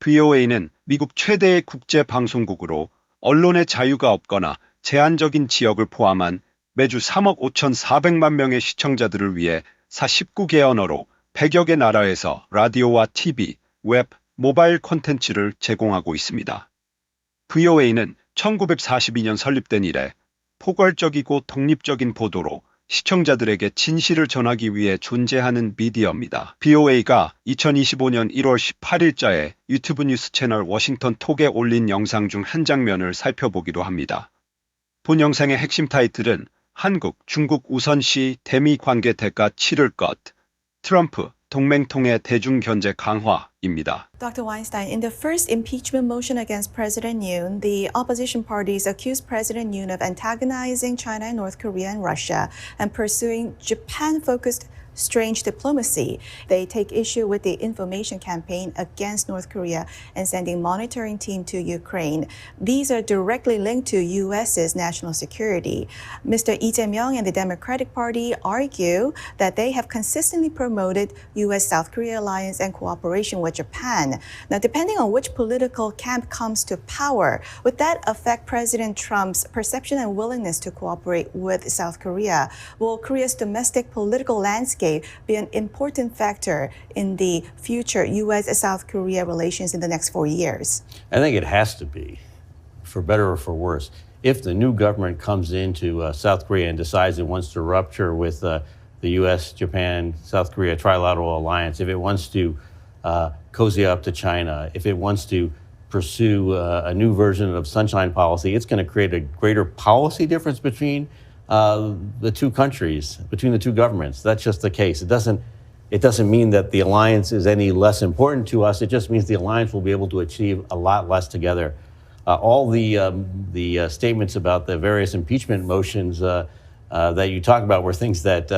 VOA는 미국 최대의 국제 방송국으로 언론의 자유가 없거나 제한적인 지역을 포함한 매주 3억 5,400만 명의 시청자들을 위해 49개 언어로 100여 개 나라에서 라디오와 TV, 웹, 모바일 콘텐츠를 제공하고 있습니다. VOA는 1942년 설립된 이래 포괄적이고 독립적인 보도로 시청자들에게 진실을 전하기 위해 존재하는 미디어입니다. VOA가 2025년 1월 18일자에 유튜브 뉴스 채널 워싱턴 톡에 올린 영상 중 한 장면을 살펴보기로 합니다. 본 영상의 핵심 타이틀은 한국, 중국 우선시 대미 관계 대가 치를 것, 트럼프, 동맹통의 대중 견제 강화입니다. Dr. Weinstein, in the first impeachment motion against President Yoon, the opposition parties accused President Yoon of antagonizing China and North Korea and Russia and pursuing Japan-focused strange diplomacy. They take issue with the information campaign against North Korea and sending monitoring team to Ukraine. These are directly linked to U.S.'s national security. Mr. Lee Jae-myung and the Democratic Party argue that they have consistently promoted U.S.-South Korea alliance and cooperation with Japan. Now, depending on which political camp comes to power, would that affect President Trump's perception and willingness to cooperate with South Korea? Will Korea's domestic political landscape be an important factor in the future U.S.-South Korea relations in the next 4 years? I think it has to be, for better or for worse. If the new government comes into South Korea and decides it wants to rupture with the U.S., Japan, South Korea trilateral alliance, if it wants to cozy up to China, if it wants to pursue a new version of sunshine policy, it's going to create a greater policy difference between the two countries, between the two governments. That's just the case. It doesn't mean that the alliance is any less important to us. It just means the alliance will be able to achieve a lot less together. All the statements about the various impeachment motions that you talk about were things that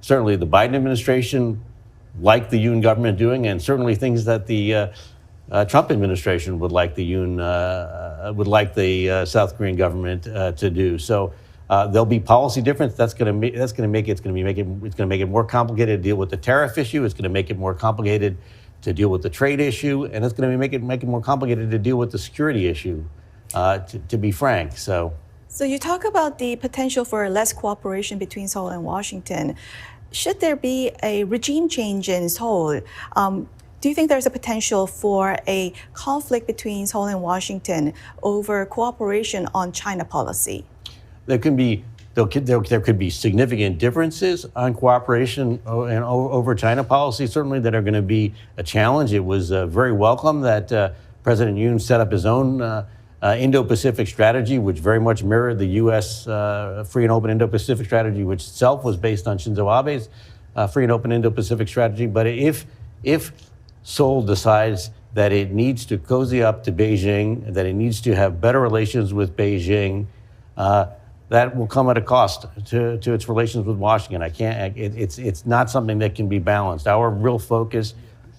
certainly the Biden administration liked the Yoon government doing, and certainly things that the Trump administration would like the South Korean government to do. So there'll be policy difference. It's going to make it more complicated to deal with the tariff issue. It's going to make it more complicated to deal with the trade issue, and it's going to make it more complicated to deal with the security issue. To be frank, so you talk about the potential for less cooperation between Seoul and Washington. Should there be a regime change in Seoul? Do you think there's a potential for a conflict between Seoul and Washington over cooperation on China policy? There could be significant differences on cooperation and over China policy, certainly that are going to be a challenge. It was very welcome that President Yoon set up his own Indo-Pacific strategy, which very much mirrored the U.S. Free and Open Indo-Pacific strategy, which itself was based on Shinzo Abe's Free and Open Indo-Pacific strategy. But if Seoul decides that it needs to cozy up to Beijing, that it needs to have better relations with Beijing, that will come at a cost to its relations with Washington. It's not something that can be balanced. Our real focus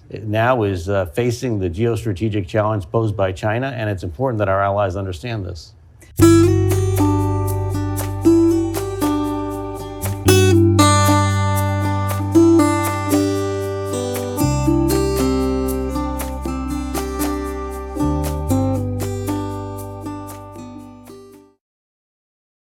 now is facing the geostrategic challenge posed by China, and it's important that our allies understand this.